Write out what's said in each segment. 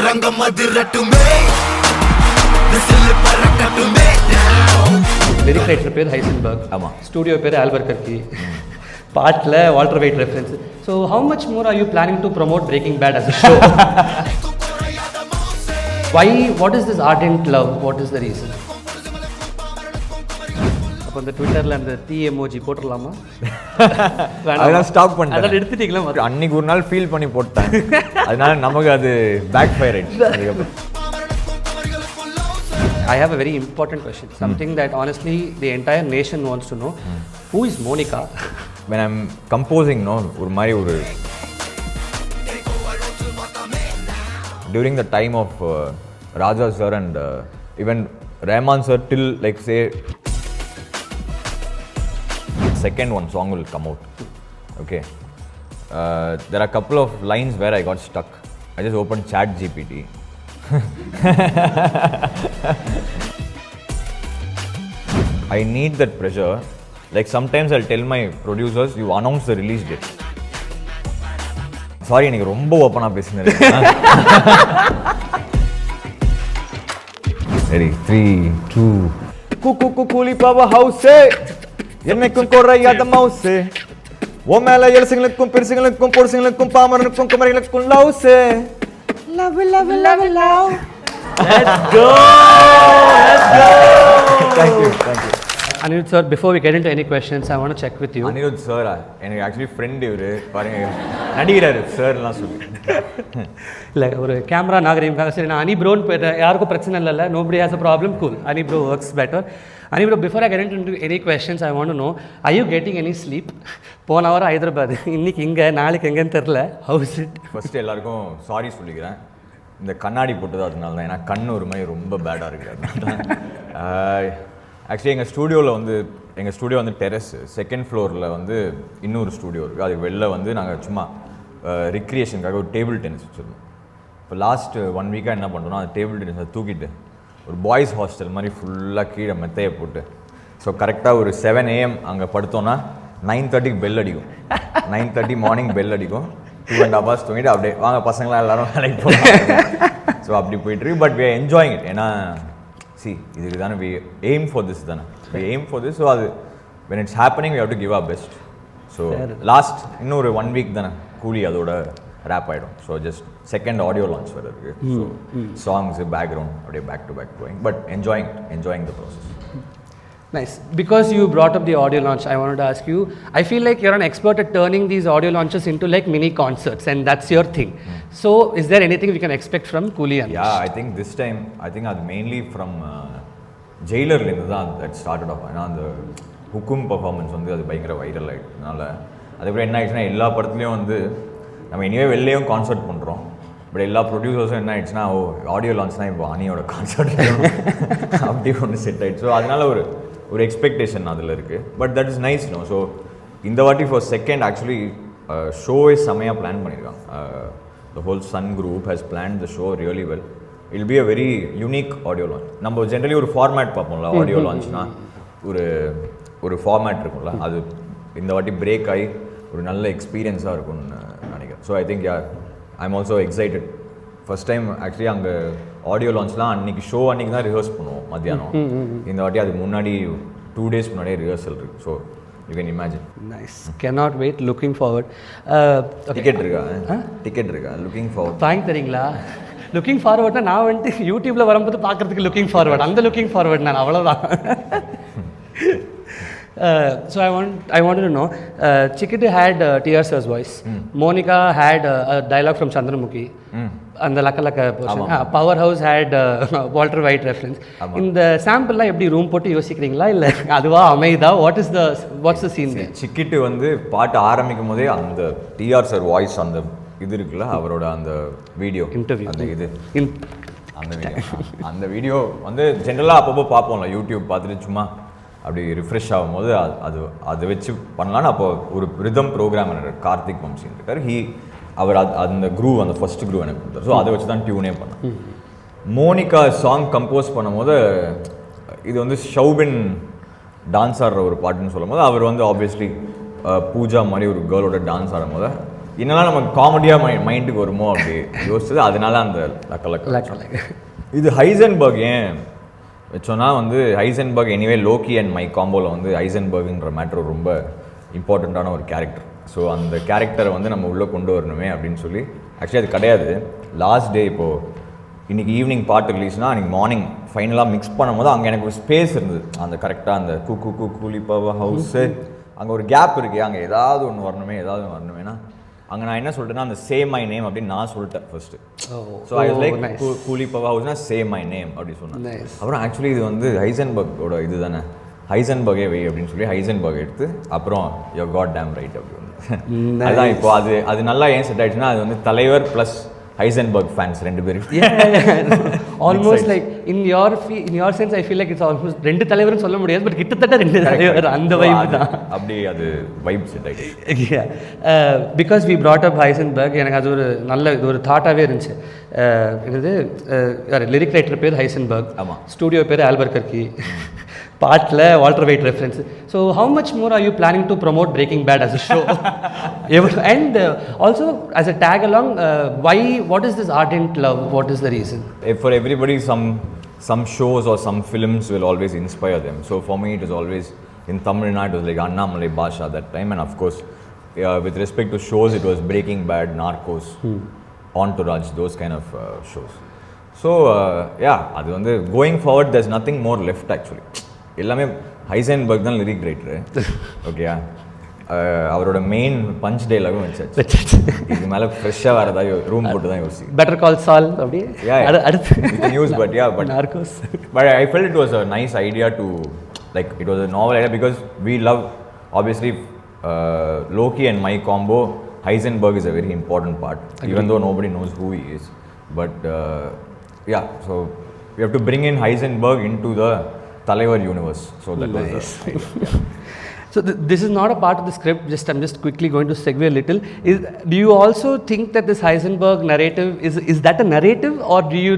ரங்கம் அதிரட்டுமே விசில் பறக்கட்டுமே lyric writer பேர் Heisenberg. ஆமாம். ஸ்டூடியோ பேர் Albuquerque. பாட்டில் Walter White reference. So how much more are you planning to promote Breaking Bad as a show? Why? What is this ardent love? What is the reason? அப்போ இந்த ட்விட்டரில் அந்த தீ emoji போட்டுடலாமா? அதெல்லாம் stop பண்ணிட்டேன். அதெல்லாம் எடுத்துட்டீங்களா? அன்னைக்கு ஒரு நாள் ஃபீல் பண்ணி போட்டேன். அதனால நமக்கு அது பேக் ஃபயர் ஆயிடுச்சு. அதுக்கப்புறம் I have a very important question. Something that honestly the entire nation wants to know. Who is Monica? when I'm composing, no, ஒரு மாதிரி ஒரு during the time of Raja sir and even Rahman sir till like say second one song will come out. Okay. There are a couple of lines where I got stuck. I just opened ChatGPT. I need that pressure. Like sometimes I'll tell my producers, you announce the release date. Sorry, எனக்கு ரொம்ப ஓப்பனா பேசுனேன். Ready, 3, 2. கூலி power house என்னைக்கும் குறையாத மவுஸ் ஓ மேல எழுசுங்களுக்கும் பெருசுங்களுக்கும் பொருசுங்களுக்கும் பாமரனுக்கும் குமரிகளுக்கும் loves love love love love. Let's go. Thank you. Anirudh sir, before we get into any questions, I want to check with you. Anirudh sir, எனக்கு ஆக்சுவலி ஃப்ரெண்ட் இவரு பாருங்க நடிகராரு சார்லாம் சொல்லி இல்லை ஒரு கேமரா நாகரிகமாக சரி நான் அனி ப்ரோன்னு போயிட்டேன். யாருக்கும் பிரச்சனை இல்லைல்ல, nobody has a problem, cool. Ani bro works better. Ani bro, before I get into any questions, I want to know, are you getting any sleep? போன வாரம் ஹைதராபாத், இன்னைக்கு இங்கே, நாளைக்கு எங்கேன்னு தெரில. How's it? ஃபர்ஸ்ட் எல்லாருக்கும் சாரி சொல்லிக்கிறேன். இந்த கண்ணாடி போட்டது அதனால தான். ஏன்னா கண் ஒரு மாதிரி ரொம்ப பேடாக இருக்குது. அதனால ஆக்சுவலி எங்கள் ஸ்டூடியோ வந்து டெரஸ் செகண்ட் ஃப்ளோரில் வந்து இன்னொரு ஸ்டூடியோ இருக்குது. அதுக்கு வெளில வந்து நாங்கள் சும்மா ரிக்ரியேஷனுக்காக ஒரு டேபிள் டென்னிஸ் வச்சுருந்தோம். இப்போ லாஸ்ட் 1 வீக்காக என்ன பண்ணுறோன்னா அந்த டேபிள் டென்னிஸை தூக்கிட்டு ஒரு பாய்ஸ் ஹாஸ்டல் மாதிரி ஃபுல்லாக கீழே மெத்தையை போட்டு ஸோ கரெக்டாக ஒரு 7 AM அங்கே படுத்தோன்னா 9:30 பெல் அடிக்கும். 9:30 மார்னிங் பெல் அடிக்கும். 2.5 hours தூங்கிட்டு அப்படியே வாங்க பசங்களாம் எல்லாரும் வேலைக்கு போகிறாங்க. ஸோ அப்படி போயிட்டுருக்கு. But we are enjoying it. ஏன்னா இதுக்கு தானே we aim for this தானே. we aim for this. So அது when it's happening we have to give our best. So last இன்னொரு 1 week தானே கூலி அதோட ரேப் ஆகிடும். So just second audio launch வேறு இருக்குது. ஸோ சாங்ஸ் பேக்ரவுண்ட் அப்படியே back to back going but enjoying the process. Nice. Because you brought up the audio launch, I wanted to ask you, I feel like you're an expert at turning these audio launches into like mini concerts and that's your thing. So is there anything we can expect from Coolie? Yeah, I think this time, அது mainly from ஜெயிலர்லேருந்து தான் that started off. ஏன்னா அந்த ஹுக்கும் performance வந்து அது பயங்கர viral ஆகிடுனால அதுக்கப்புறம் என்ன ஆயிடுச்சுன்னா எல்லா படத்துலையும் வந்து நம்ம இனிமே வெளிலேயும் கான்சர்ட் பண்ணுறோம். பட் எல்லா ப்ரொடியூசர்ஸும் என்ன ஆயிடுச்சுன்னா ஆடியோ லான்ச்னால் இப்போ அனியோட கான்சர்ட் அப்படி ஒன்று செட் ஆகிடுச்சு. ஸோ அதனால ஒரு எக்ஸ்பெக்டேஷன் அதில் இருக்குது. But that is nice no. So இந்த வாட்டி ஃபார் செகண்ட் ஆக்சுவலி ஷோவே செம்மையாக பிளான் பண்ணியிருக்காங்க. The whole Sun group has plan the show really well. It'll be a very unique audio launch. நம்ம ஜென்ரலி ஒரு ஃபார்மேட் பார்ப்போம்ல ஆடியோ லான்ச்னால் ஒரு ஃபார்மேட் இருக்கும்ல, அது இந்த வாட்டி பிரேக் ஆகி ஒரு நல்ல எக்ஸ்பீரியன்ஸாக இருக்கும்னு நினைக்கிறேன். So I think I am also excited. First time actually அங்கே ஆடியோ லான்ச்லாம் அன்றைக்கி ஷோ அன்றைக்கி தான் ரிஹர்ஸ் பண்ணுவோம் மத்தியானம். இந்த வாட்டி அதுக்கு முன்னாடி 2 days முன்னாடியே ரிஹர்சல் இருக்குது. So you can imagine. Nice. cannot wait, looking forward. Ticket இருக்கா லுக்கிங் ஃபார்வர்ட் வாங்கி தரீங்களா? லுக்கிங் ஃபார்வர்ட்னா நான் வந்துட்டு யூடியூப்பில் வரும்போது பார்க்குறதுக்கு லுக்கிங் ஃபார்வர்ட், அந்த லுக்கிங் ஃபார்வர்ட் நான் அவ்வளோதான். So I wanted to know, Chikitu had T.R. Sir's voice. Monica had a dialogue from Chandramukhi. And the Laka portion. Powerhouse had Walter White reference. In the sample la eppadi room போட்டு யோசிக்கிறீங்களா இல்ல அதுவா அமைதா? What's the scene there? சிக்கிட்டு வந்து பாட்டு ஆரம்பிக்கும் போதே அந்த TR sir voice அந்த இது இருக்குல்ல அவரோட அந்த வீடியோ இன்டர்வியூ அந்த இது அந்த வீடியோ வந்து ஜென்ரலாக அப்பப்போ பார்ப்போம்ல யூடியூப் பார்த்துட்டு சும்மா அப்படி ரிஃப்ரெஷ் ஆகும்போது அதை வச்சு பண்ணலான்னு அப்போ ஒரு ரிதம் ப்ரோக்ராமர் கார்த்திக் வம்சின்னு இருக்கார். அவர் அந்த குரூவ் அந்த ஃபர்ஸ்ட் குரூவ் எனக்கு கொடுத்தார். ஸோ அதை வச்சு தான் டியூனே பண்ணேன். மோனிகா சாங் கம்போஸ் பண்ணும்போது இது வந்து ஷௌபின் டான்ஸ் ஆடுற ஒரு பாட்டுன்னு சொல்லும் போது அவர் வந்து ஆப்வியஸ்லி பூஜா மாதிரி ஒரு கேர்ளோட டான்ஸ் ஆடும்போது என்னெல்லாம் நமக்கு காமெடியாக மைண்டுக்கு வருமோ அப்படி யோசிச்சது, அதனால அந்த லக்க. இது ஹைசன்பர்க் ஏன் வச்சோன்னா வந்து Heisenberg anyway Loki and my காம்போவில் வந்து ஹைசன்பர்க்ன்ற மேட்ரு ரொம்ப இம்பார்ட்டண்ட்டான ஒரு கேரக்டர். ஸோ அந்த கேரக்டரை வந்து நம்ம உள்ளே கொண்டு வரணுமே அப்படின்னு சொல்லி, ஆக்சுவலி அது கிடையாது. லாஸ்ட் டே இப்போது இன்றைக்கி ஈவினிங் பாட்டு ரிலீஸ்னால் அன்றைக்கி மார்னிங் ஃபைனலாக மிக்ஸ் பண்ணும்போது அங்கே எனக்கு ஒரு ஸ்பேஸ் இருந்தது. அந்த கரெக்டாக அந்த கூலி ஹவுஸு அங்கே ஒரு கேப் இருக்குது, அங்கே ஏதாவது ஒன்று வரணுமேனா அங்கே நான் என்ன சொல்லிட்டேன்னா அந்த சே மை நேம் அப்படின்னு நான் சொல்லிட்டேன் ஃபர்ஸ்ட்டு. ஸோ ஐ லைக் கூலி பவா ஹவுஸ்னா சே மை நேம் அப்படி சொன்னேன். அப்புறம் ஆக்சுவலி இது வந்து ஹைசன்பர்கோட இது தானே, ஹைசன்பர்கே வை அப்படின்னு சொல்லி ஹைசன்பர்க் எடுத்து அப்புறம் யோ காட் டேம் ரைட் அப்படி வந்து அதுதான் இப்போ அது நல்லா ஏன் செட் ஆயிடுச்சுன்னா அது வந்து தலைவர் ப்ளஸ் Heisenberg fans ரெண்டு பேரும். Almost like in your sense I feel like it's almost ரெண்டு தலைவர்னு சொல்ல முடியாது, பட் கிட்டத்தட்ட ரெண்டு தலைவர் அந்த வைப் தான். அப்படி அது வைப் செட் ஆயிடுச்சு. Because we brought up Heisenberg, எனக்கு அது ஒரு நல்ல இது ஒரு தாட்டாகவே இருந்துச்சு. என்னது லிரிக் ரைட்டர் பேர் ஹைசன்பர்க், ஸ்டூடியோ பேர் ஆல்பர்கர்கி, பாட்டில் Walter White reference. So how much more are you planning to promote Breaking Bad as a show? And also as a tag along, why, what is this ardent love? What is the reason? For everybody, some shows or some films will always inspire them. So for me, it is always in Tamil Nadu, it was like Annamalai Basha that time, and of course, with respect to shows, it was Breaking Bad, Narcos, Entourage, those kind of shows. So அது வந்து going forward, there's nothing more left actually. எல்லாமே Heisenberg தான் lyric writer. ஓகேயா, அவரோட main punch டைலாகும் வச்சாச்சு. இது மேலே ஃப்ரெஷ்ஷாக வேறு ஏதாவது ரூம் போட்டு தான் யோசி. பெட்டர் கால் சால் அப்படியே அடுத்து news. But Narcos. But I felt it was a nice idea to like it was a novel idea because we love obviously Loki and my combo. Heisenberg is a very important part, even though nobody knows who he is. But so we have to bring in Heisenberg into the Talaivar universe. So that was So this is not a part of the script. I'm just quickly going to segue a little. Do you also think that this Heisenberg narrative is that a narrative, or do you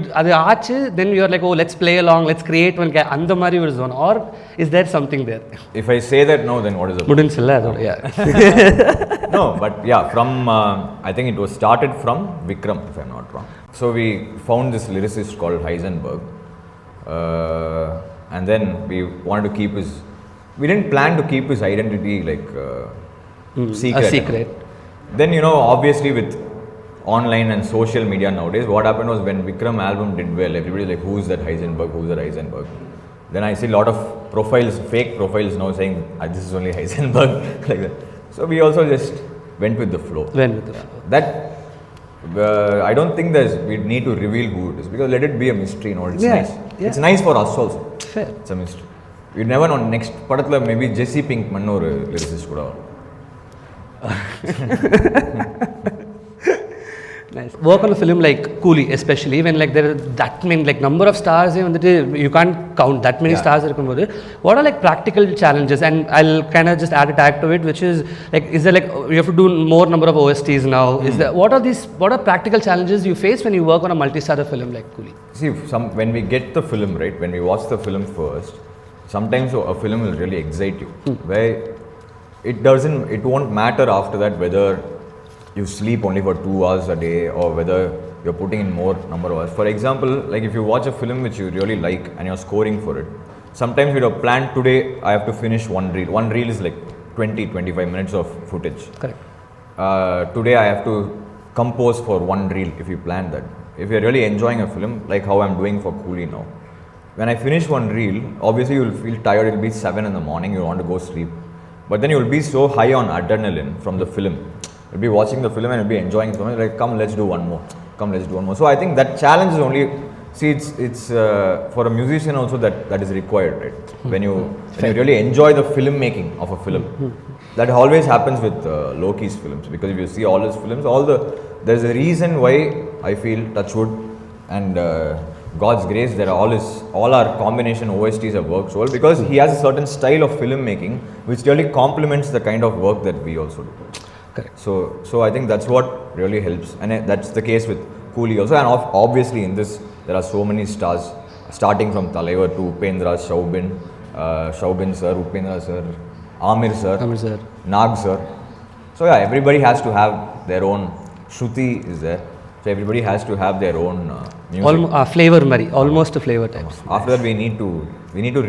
then you're like, oh, let's play along, let's create one guy andha mari or zone, or is there something there? If I say that no, then what is it? Mudin silla yeah. No, but from I think it was started from Vikram, if I'm not wrong. So we found this lyricist called Heisenberg, and then we wanted to keep his. We didn't plan to keep his identity like secret. A secret. Then obviously with online and social media nowadays, what happened was when Vikram album did well, everybody like, who's that Heisenberg? Then I see a lot of profiles, fake profiles now saying this is only Heisenberg like that. So we also just went with the flow. That I don't think we need to reveal who it is, because let it be a mystery. It's nice. Yeah. It's nice for us also. Fair. It's a mystery. You never know, next படத்தில் maybe ஜெஸ்ஸி Pinkman ஒரு lyricist கூட வரும். Nice. Work on a film like Coolie, especially when like there are that many like number of stars, you can't count that many stars. What are like practical challenges? And I'll kind of just add a tag to it, which is like, is there like you have to do more number of OSTs now? Is there what are practical challenges you face when you work on a multi-star film like Coolie? See, when we get the film right, when we watch the film first, sometimes a film will really excite you, where it won't matter after that whether you sleep only for 2 hours a day or whether you're putting in more number of hours. For example, like if you watch a film which you really like and you're scoring for it, sometimes you have planned today I have to finish one reel. One reel is like 20-25 minutes of footage. Correct. Today I have to compose for one reel if you plan that. If you're really enjoying a film, like how I'm doing for Coolie now, when I finish one reel, obviously you will feel tired. It will be 7 in the morning, you want to go sleep. But then you will be so high on adrenaline from the film. You'll be watching the film and you'll be enjoying it. Like, come, let's do one more. So I think that challenge is only, it's for a musician also that is required, right? When you really enjoy the filmmaking of a film. That always happens with Loki's films, because if you see all his films, there's a reason why I feel, touch wood, and God's grace, all our combination OSTs have worked so well, because he has a certain style of filmmaking which really complements the kind of work that we also do. Correct. So I think that's what really helps, and that's the case with Coolie also. And obviously in this there are so many stars, starting from Talaivar to Upendra, Shaubin sir, Upendra sir, Amir sir, Nag sir. So yeah, everybody has to have their own. Shruti is there, so everybody has to have their own music. Flavor mari, almost a flavor types. After that, we need to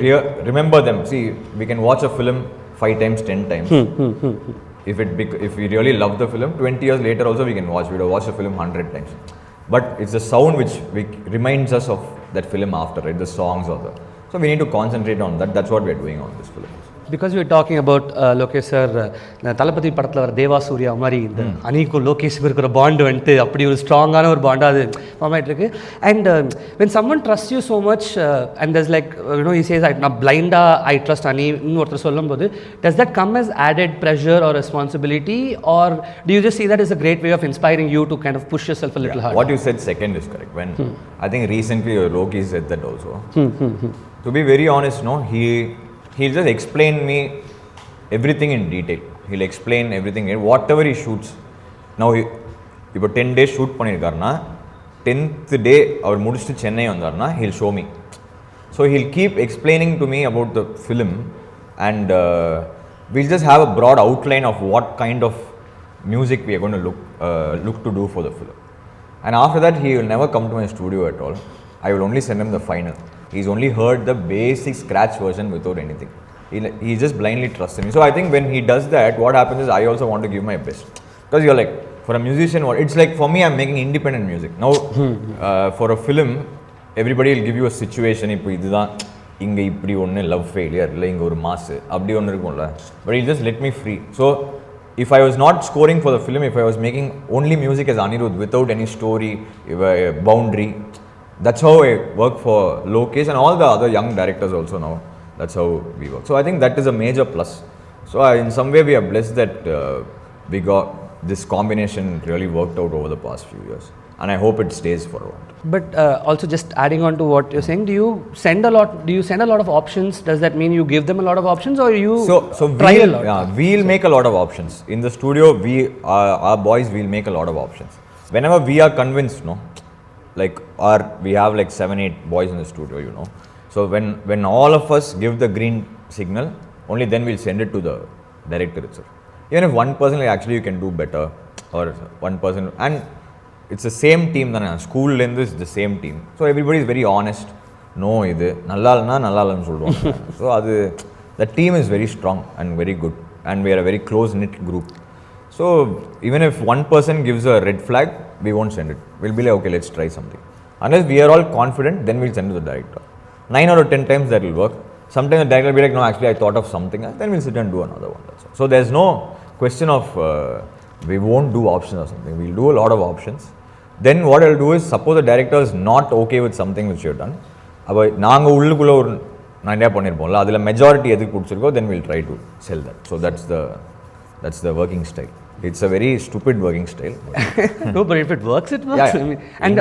remember them. See, we can watch a film 5 times, 10 times. If we really love the film, 20 years later also we can watch. We will watch the film 100 times. But it's the sound which reminds us of that film after, right? The songs or the. So we need to concentrate on that. That's what we are doing on this film. Because we are talking about Lokesh sir, தளபதி படத்தில் வர தேவா சூர்யா மாதிரி இந்த அனிக்கும் லோகேஷுக்கு இருக்கிற bond வந்துட்டு அப்படி ஒரு ஸ்ட்ராங்கான ஒரு பாண்டாக அது ஃபார்ம் ஆகிட்டு இருக்கு. And when someone trust you so much and thus like you know he says நான் பிளைண்டாக ஐ ட்ரஸ்ட் அனி ஒருத்தர் சொல்லும்போது does that come as added pressure or responsibility, or do you just see that as a great way of inspiring you to kind of push yourself a little harder? What you said second is correct. When I think recently Loki said that also. To be very honest, no, he'll just explain me everything in detail. He'll explain everything, whatever he shoots. Now இப்போ 10 days shoot பண்ணியிருக்காருன்னா 10th day அவர் முடிச்சுட்டு சென்னை வந்தார்னா he'll show me. So he'll keep explaining to me about the film, and we'll just have a broad outline of what kind of music we are going to look to do for the film. And after that, he will never come to my studio at all. I will only send him the final. He's only heard the basic scratch version without anything. He just blindly trusts me. So I think when he does that, what happens is I also want to give my best. Because you're like, for a musician, it's like for me, I'm making independent music. Now, for a film, everybody will give you a situation. இப்போ இதுதான் இங்கே இப்படி ஒன்று love failure இல்லை இங்கே ஒரு மாசு அப்படி ஒன்று இருக்கும்ல. But he'll just let me free. So if I was not scoring for the film, if I was making only music as Anirudh without any story, boundary, that's how I work for Lokesh and all the other young directors also now. That's how we work. So I think that is a major plus. So in some way we are blessed that we got this combination really worked out over the past few years. And I hope it stays for a while. But also just adding on to what you're saying, do you send a lot of options? Does that mean you give them a lot of options, or you try a lot? Yeah, we'll make a lot of options. In the studio, our boys will make a lot of options. Whenever we are convinced, no, like we have like 7-8 boys in the studio, you know. So when all of us give the green signal, only then we'll send it to the director itself. Even if one person, like, actually you can do better, or one person, and it's the same team then school lens is the same team, so everybody is very honest. No, idu nalla illan solluvaanga. So adu the team is very strong and very good, and we are a very close knit group. So even if one person gives a red flag, we won't send it. We'll be like, okay, let's try something. Unless we are all confident, then we'll send it to the director. 9 out of 10 times that will work. Sometimes the director will be like, no, actually I thought of something, and then we'll sit and do another one. That's all. So there's no question of we won't do options or something. We'll do a lot of options. Then what I'll do is, suppose the director is not okay with something which you've done, அப்போ நாங்கள் உள்ளுக்குள்ளே ஒரு நிறையா பண்ணியிருப்போம்ல, அதில் majority எதுக்கு பிடிச்சிருக்கோ, then we'll try to sell that. So that's the working style. It's a very stupid working style. No, but if it works, it works. Yeah. I mean, and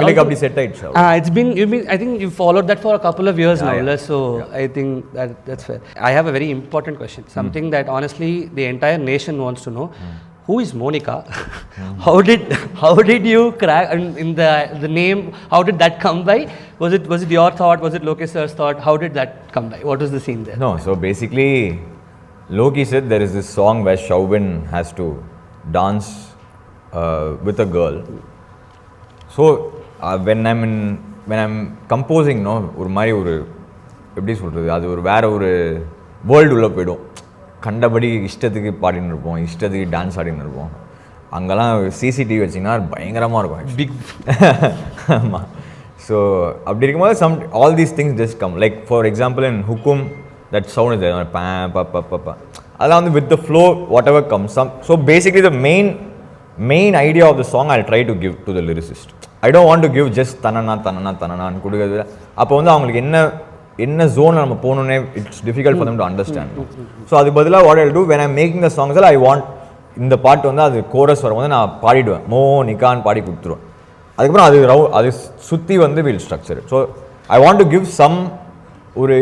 it's been I think you followed that for a couple of years now. Yeah. So yeah. I think that's fair. I have a very important question, something that honestly the entire nation wants to know. Who is Monica? How did you crack in the name? How did that come by? Was it your thought? Was it Lokesh sir's thought? How did that come by? What was the scene there? No, so basically Loki said there is this song where Chauvin has to dance with a girl. So when I'm composing, no, ஒரு மாதிரி ஒரு எப்படி சொல்கிறது, அது ஒரு வேறு ஒரு world உள்ளே போய்டும். கண்டபடி இஷ்டத்துக்கு பாடின்னு இருப்போம், இஷ்டத்துக்கு டான்ஸ் ஆடின்னு இருப்போம். அங்கெல்லாம் சிசிடிவி வச்சிங்கன்னா பயங்கரமாக இருக்கும் பிக். ஆமாம். ஸோ அப்படி இருக்கும்போது all these things just come. Like for example in Hukum, that sound is there, pa pa pa pa pa. Along with the flow, whatever comes. So basically the main idea of the song I'll try to give to the lyricist. I don't want to give just tanana tanana tanana and கொடுக்கிறது. அப்போ வந்து அவங்களுக்கு என்ன zone நம்ம போகணுன்னே it's difficult for them to understand. So அது பதிலாக what I'll do when I'm making the songs, I want இந்த பாட்டு வந்து அது கோரஸ் வரும்போது நான் பாடிடுவேன், நிக்கான்னு பாடி கொடுத்துருவேன். அதுக்கப்புறம் அது சுற்றி வந்து will structure. So I want to give some ஒரு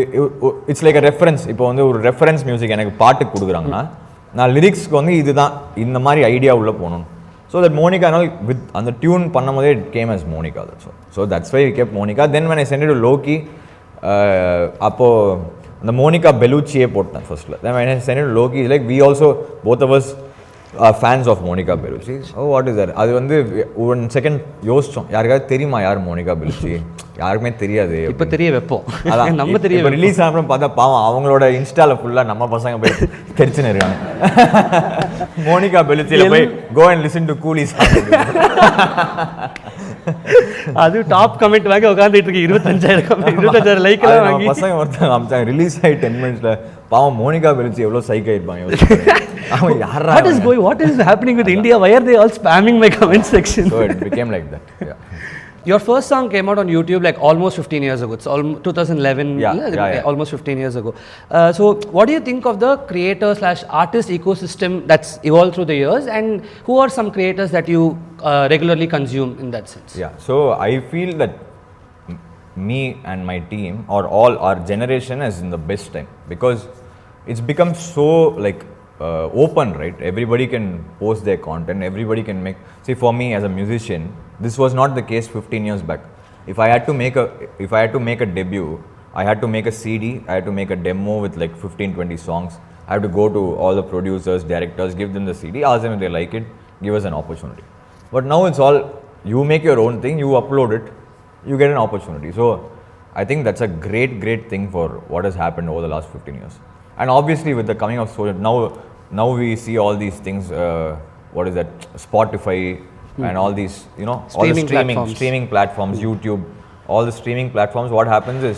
இட்ஸ் லைக் அ ரெஃபரன்ஸ். இப்போ வந்து ஒரு ரெஃபரன்ஸ் மியூசிக் எனக்கு பாட்டு கொடுக்குறாங்கன்னா நான் லிரிக்ஸ்க்கு வந்து இதுதான் இந்த மாதிரி ஐடியா உள்ளே போகணும். ஸோ தட் மோனிகானால் வித் அந்த டியூன் பண்ணும் போதே it came as Monica. So that's why kept Monica. Then when I sent it to Loki, அப்போது அந்த மோனிகா பெலூச்சியே போட்டேன் ஃபர்ஸ்ட்டில். தென் when I sent it to Loki, like we also both of us fans of Monica Bellucci. Oh what is that? அது வந்து one second யோசிச்சோம், யாருக்காவது தெரியுமா யார் Monica பெலுச்சி? யாருக்குமே தெரியாது. இப்போ தெரிய வைப்போம். அதான் நம்ம தெரிய இப்போ ரிலீஸ் ஆனப்பறம் பார்த்தா பாவம் அவங்களோட இன்ஸ்டால ஃபுல்லாக நம்ம பசங்க போய் தெரிச்சுன்னு இருக்காங்க. மோனிகா பெலுச்சியில் போய் கோ அண்ட் லிசன் டு கூலி சாங். அது டாப் கமெண்ட் வாங்கி உட்காந்துட்டு இருக்கு. 25,000 லைக் எல்லாம் வாங்கி பசங்க ஒருத்தங்க அமிச்சாங்க ரிலீஸ் ஆகி 10 மினிட்ஸ்ல. பாவம் மோனிகா பெலுச்சி எவ்வளோ சைக் ஆயிருப்பாங்க. அவன் யாரா? What is happening with India? Why are they all spamming my comment section? So it became like that. Yeah. Your first song came out on YouTube like almost 15 years ago. It's 2011, Yeah. almost 15 years ago. So what do you think of the creator/artist ecosystem that's evolved through the years, and who are some creators that you regularly consume in that sense? Yeah, so I feel that me and my team or all our generation is in the best time because it's become so like open, right? Everybody can post their content, everybody can make. See, for me as a musician, this was not the case 15 years back. If I had to make a debut, I had to make a CD, I had to make a demo with like 15-20 songs. I have to go to all the producers, directors, give them the CD, ask them if they like it, give us an opportunity. But now it's all, you make your own thing, you upload it, you get an opportunity. So I think that's a great thing for what has happened over the last 15 years. And obviously with the coming of social, now we see all these things, what is that, Spotify and all these, you know, all the streaming platforms, YouTube, all the streaming platforms. What happens is,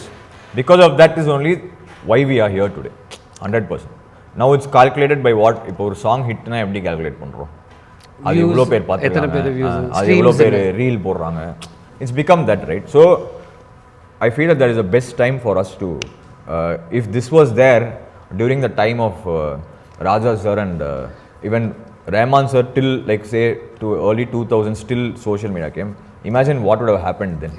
because of that is only why we are here today, 100%. Now it's calculated by what, இப்போ ஒரு song hitனா எப்படி calculate பண்றோம், அது எவ்வளோ பேர் பார்த்துருக்காங்க, அது எவ்வளோ பேர் ரீல் போடுறாங்க. It's become that, right? So I feel that is the best time for us to, if this was there during the time of Raja sir and even Rahman sir till like say to early 2000s, still social media came, imagine what would have happened then.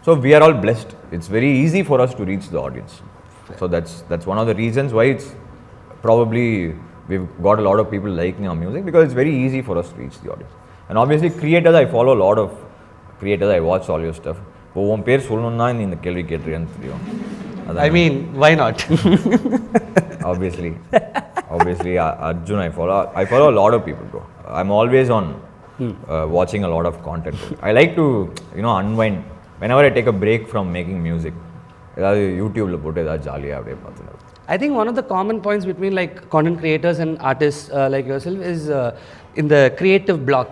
So we are all blessed. It's very easy for us to reach the audience. So that's one of the reasons why it's probably we've got a lot of people liking our music, because it's very easy for us to reach the audience. And obviously creators, I follow a lot of creators, I watch all your stuff. இப்போ உன் பேர் சொல்லணும்னா நீ இந்த கேள்வி கேட்டிருக்கேன்னு தெரியும். I mean, why not? Obviously Arjun, I follow a lot of people, bro. I'm always on watching a lot of content. I like to, you know, unwind whenever I take a break from making music. ஏதாவது யூடியூப்ல போட்டு ஏதாவது ஜாலியாக அப்படியே பார்த்துருக்கேன். I think one of the common points between like content creators and artists like yourself is in the creative block,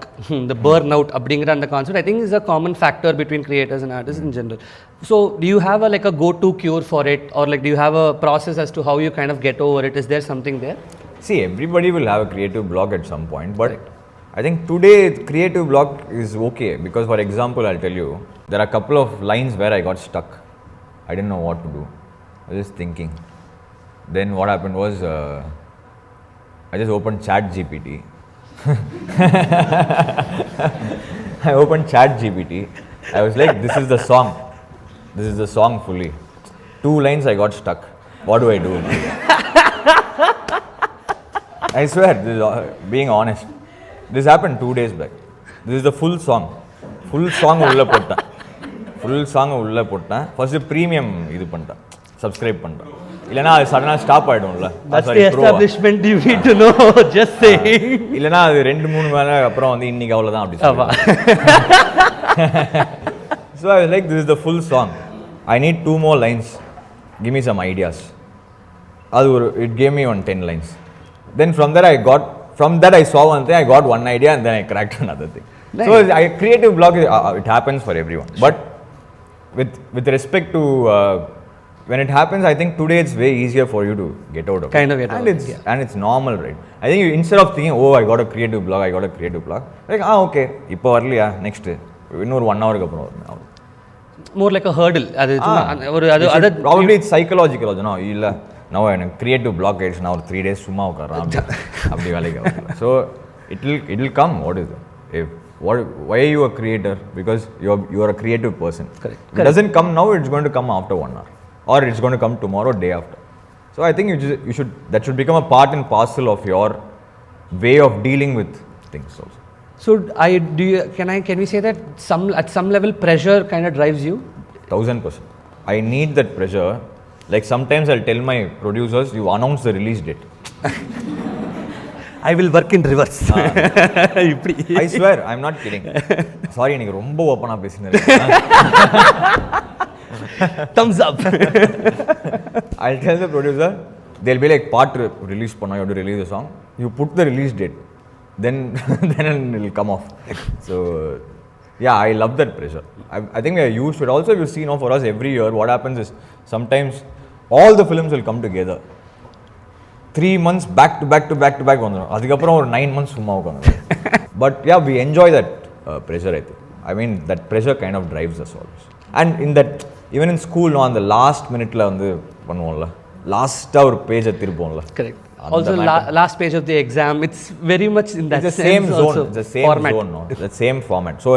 the burnout அப்படிங்கிற அந்த concept. I think is a common factor between creators and artists in general. So do you have like a go-to cure for it, or like do you have a process as to how you kind of get over it? Is there something there? See, everybody will have a creative block at some point, but I think today creative block is okay, because for example, I'll tell you, there are a couple of lines where I got stuck. I didn't know what to do. I was just thinking. Then what happened was I just opened ChatGPT. I opened ChatGPT. I was like, this is the song. This is the song fully. 2 lines I got stuck. What do I do? I swear, this is, being honest. This happened 2 days back. This is the full song. Full song உள்ள போட்டேன். Full song உள்ள போட்டேன். First premium இது பண்ணிட்டேன். Subscribe பண்ணிட்டேன். இல்லனா அது சடனா stop ஆயிடும்ல. That's the establishment you need to know. Just saying. இல்லனா அது 2-3 வேளை அப்புறம் வந்து இன்னைக்கு அவ்வளவுதான் அப்படி சொல்லுவாங்க. So I was like, this is the full song. I need 2 more lines. Give me some ideas. It gave me 10 lines. Then from that I saw one thing, I got one idea, and then I cracked another thing. Nice. So creative block, it happens for everyone. But with respect to when it happens, I think today it's way easier for you to get out of it. Kind of get out of it, yeah. And it's normal, right? I think instead of thinking, oh, I got a creative block, like, okay, இப்போ வரலையா, next இன்னொரு 1 hour அப்புறம் வரும். More like a hurdle. Probably it's psychological also, no? இல்ல now எனக்கு creative block ஆயிடுச்சு, நான் ஒரு 3 days சும்மா உட்கார்றேன் அப்படி வேலைக்கு ஆகல. So it will come. What is it? Why are you a creator? Because you are a creative person. Correct. If it doesn't come now, it's going to come after 1 hour, or it's going to come tomorrow, day after. So I think that should become a part and parcel of your way of dealing with things also. So can we say that at some level pressure kind of drives you? 1000%. I need that pressure. Like sometimes I'll tell my producers, you announce the release date. I will work in reverse. இப்படி I swear, I'm not kidding. Sorry, எனக்கு ரொம்ப ஓப்பனாக பேசினேன். Thumbs up. I'll tell the producer, they'll be like, part release panna, you have to release the song. You put the release date, then it'll come off. So, yeah, I love that pressure. I think we are used to it. Also, you see, for us every year, what happens is sometimes all the films will come together. 3 months back to back to back to back வந்துரும். அதுக்கப்புறம் ஒரு 9 months சும்மா உட்காந்துரும். But yeah, we enjoy that pressure, I think. I mean, that pressure kind of drives us always. And in that, even in school, அந்த last மினிட்ல வந்து பண்ணுவோம்ல, லாஸ்ட்டாக ஒரு பேஜை திருப்போம்ல. Correct. Also, last page of the exam, it's very much in that it's the same zone. Also, it's the same format. Zone, no? It's the same format. So,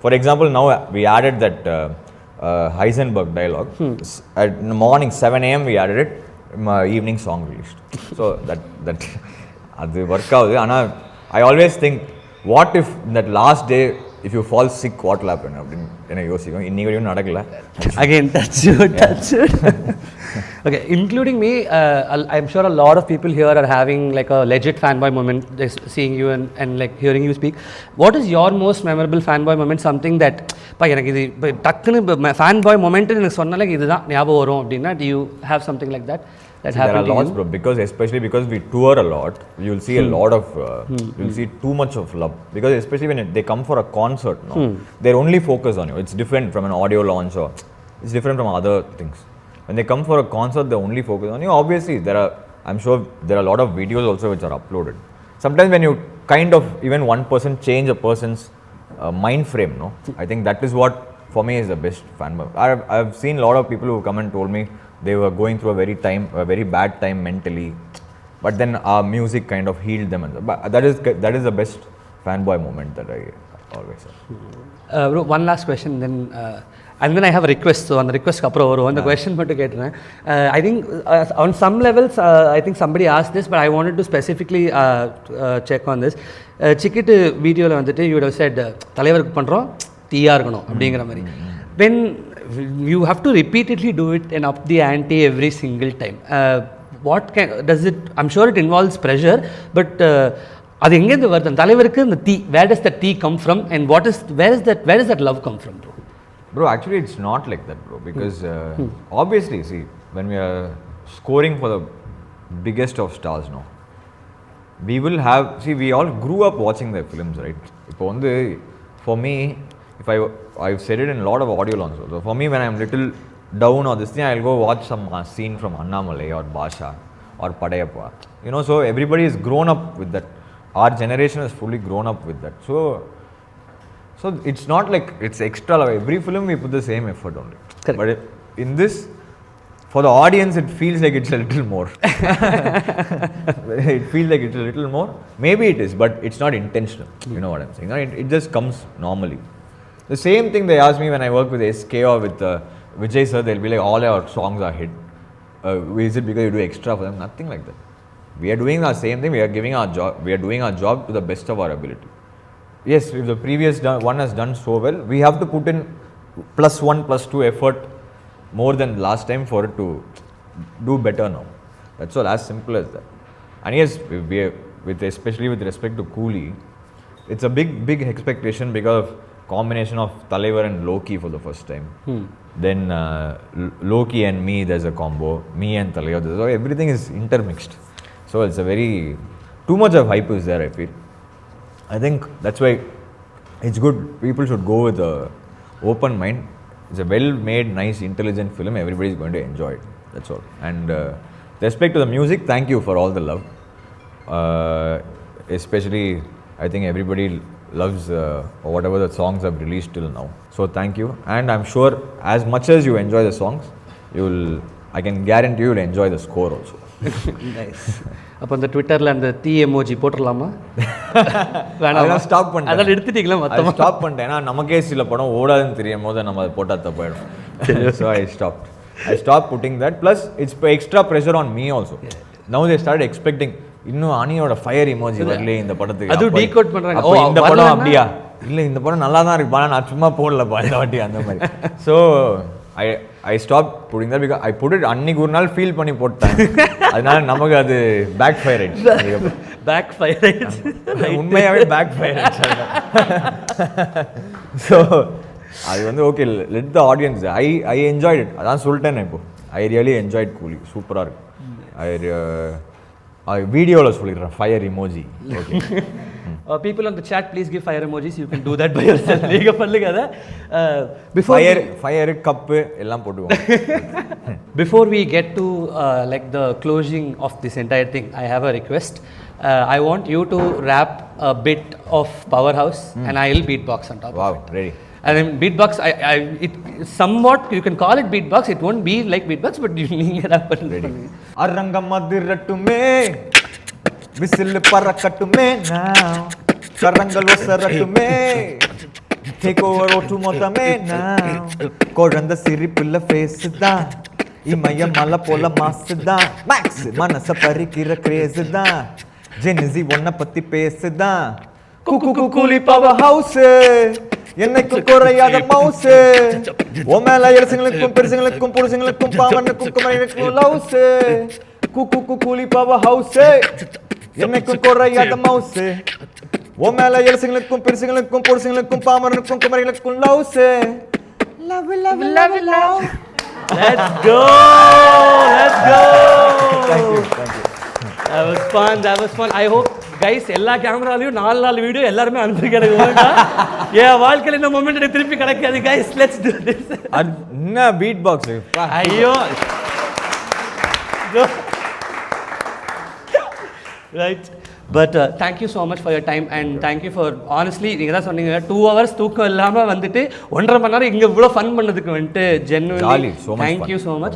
for example, now we added that Heisenberg dialogue. In the morning 7 a.m. we added it. Evening song released. So that அது work ஆகுது. ஆனால் I always think, what if in that last day, if you fall sick, what will happen? அப்படின்னு எனக்கு யோசிக்கும். இன்னைக்கு வரையும் நடக்கல. Again, touch it. Okay, including me, I'm sure a lot of people here are having like a legit fanboy moment, just seeing you and like hearing you speak. What is your most memorable fanboy moment? Something that எனக்கு இது டக்குன்னு fanboy moment எனக்கு சொன்னாலே இதுதான் ஞாபகம் வரும் அப்படின்னா, do you have something like that happened to you? There are lots, bro, especially because we tour a lot, you'll see a lot of you'll see too much of love, because especially when they come for a concert, they're only focused on you. It's different from an audio launch, or it's different from other things. When they come for a concert, they only focus on you. Obviously, I'm sure there are a lot of videos also which are uploaded. Sometimes when you kind of, even one person change a person's mind frame, I think that is what for me is the best fanboy. I've seen a lot of people who come and told me they were going through a very bad time mentally, but then our music kind of healed them. But that is the best fanboy moment that I always have. Bro, one last question, and then I have a request. So on the request அப்புறம் வரும் அந்த question மட்டும் கேட்டுறேன். I think on some levels I think somebody asked this, but I wanted to specifically check on this. சிக்கிட்டு வீடியோவில் வந்துட்டு you would have said தலைவருக்கு பண்ணுறோம் தீயா இருக்கணும் அப்படிங்கிற மாதிரி. When you have to repeatedly do it and up the ante every single time, what does it, I'm sure it involves pressure, but அது எங்கேருந்து வருது அந்த தலைவருக்கு அந்த தீ? Where does that tea come from, and where does that love come from, bro? Bro, actually it's not like that, bro, because obviously, see, when we are scoring for the biggest of stars, we will have, see, we all grew up watching their films, right? For me, if I've said it in a lot of audio launches, so for me, when I'm little down or this thing, I'll go watch some scene from Annamalai or Basha or Padayappa, so everybody is grown up with that. Our generation has fully grown up with that. So it's not like it's extra love. Every film we put the same effort only. Correct. But in this, for the audience, it feels like it's a little more. It feels like it's a little more. Maybe it is, but it's not intentional. You know what I'm saying? It just comes normally. The same thing they ask me when I work with SK or with Vijay sir. They'll be like, all our songs are hit. Is it because you do extra for them? Nothing like that. We are doing our same thing. We are giving our job. We are doing our job to the best of our ability. Yes, if the previous one has done so well, we have to put in +1, +2 effort more than last time for it to do better now. That's all, as simple as that. And yes, especially with respect to Coolie, it's a big expectation because of combination of Talaivar and Loki for the first time. Then Loki and me, there's a combo. Me and Talaivar, so everything is intermixed. So it's a too much of hype is there, I feel. I think that's why it's good. People should go with an open mind. It's a well-made, nice, intelligent film. Everybody is going to enjoy it. That's all. And respect to the music, thank you for all the love. Especially, I think everybody loves whatever the songs have released till now. So thank you. And I'm sure as much as you enjoy the songs, I can guarantee you will enjoy the score also. Nice. அப்போ அந்த ட்விட்டரில் அந்த தீ emoji போட்டுடலாமா? வேணாம், stop பண்ணிட்டேன். அதெல்லாம் எடுத்துட்டீங்களா? மொத்தமாக ஸ்டாப் பண்ணிட்டேன். ஏன்னா நமக்கே சில படம் ஓடாதுன்னு தெரியும் போது நம்ம அதை போட்டால் தப்பாயிடும். So I stopped putting that. Plus it's extra pressure on me also. Now they started expecting, இன்னும் அனியோட ஃபயர் எமோஜி வரல இந்த படத்துக்கு. அது டீகோட் பண்றாங்க. ஓ இந்த படம் அப்படியா? இல்லை இந்த படம் நல்லா தான் இருக்குப்பா, நான் சும்மா போடலப்பா இந்த வாட்டி அந்த மாதிரி. So I stop putting that because I put it அன்னைக்கு ஒரு நாள் ஃபீல் பண்ணி போட்டேன். அதனால நமக்கு அது பேக் ஃபயர் ஆயிடுச்சு. பேக் ஃபயர் ஆயிடுச்சு. உண்மையாகவே பேக் ஃபயர் ஆயிடுச்சு. ஸோ அது வந்து okay, let the audience. I enjoyed it. அதான் சொல்லிட்டேன் இப்போ. ஐ ரியலி என்ஜாய்ட் கூலி. சூப்பராக இருக்கு. வீடியோவில் சொல்லிடுறேன் fire emoji. Okay. People on the chat, please give fire emojis. You can do that by yourself. நீங்க பண்ணுங்க அத. Before fire கப்பு எல்லாம் போடுவோம். Before we get to like the closing of this entire thing, I have a request. I want you to rap a bit of Powerhouse and I'll beatbox on top of it. Wow, ready. And then beatbox, it somewhat you can call it beatbox. It won't be like beatbox, but you need to rap it. Ready. அரங்கம் அதிரட்டுமே, whistle பறக்கட்டுமே, now கரங்கள் ஒசரட்டுமே, take over ஓட்டு மொத்தமே, now குழந்தை சிரிப்புல face தான், இமய மலை போல மாசு தான், மேக்ஸ் மனச பறிக்கிற கிரேஸ் தான், ஜெனிசி ஒன்ன பத்தி பேசுதான், குக்கு கூலி பவர் ஹவுஸ், என்னைக்கு குறையாத மவுஸ், ஓ மேல இளசுங்களுக்கும் பெருசுங்களுக்கும் புருஷங்களுக்கும் பாவனுக்கும் குமரனுக்கும் லவ்ஸ், குக்கு கூலி பவர் ஹவுஸ், என்னைக்கு குறையாத மவுஸ், ஓ மேல இளசுங்களுக்கும் பெருசுங்களுக்கும் புருஷங்களுக்கும் பாவனுக்கும் குமரனுக்கும் loves. Love love love love. Let's go. Thank you. That was fun. I hope guys எல்லா கேமராலையும் 4 வீடியோ எல்லாருமே அனுப்பிங்க. எனக்கு என் வாழ்க்கையில் இந்த மொமெண்ட் எனக்கு திருப்பி கிடைக்காது. guys, let's do this. என்ன பீட் பாக்ஸ். ஐயோ. Right. But thank you so much for your time and thank you for honestly நீங்க தான் சொன்னீங்க 2 hours தூக்கம் இல்லாம வந்துட்டு 1.5 மணி நேரம் இங்க இவ்ளோ ஃபன் பண்ணதுக்கு வந்துட்டு genuinely thank you so much.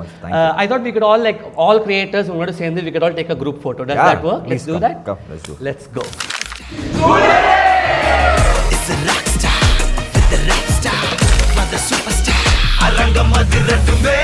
I thought we could all like all creators உங்களோட சேர்ந்து we could all take a group photo. Does that work? Let's do that. Let's go. It's a rock star with the rap star for the superstar. அரங்கம் அதிரட்டுமே.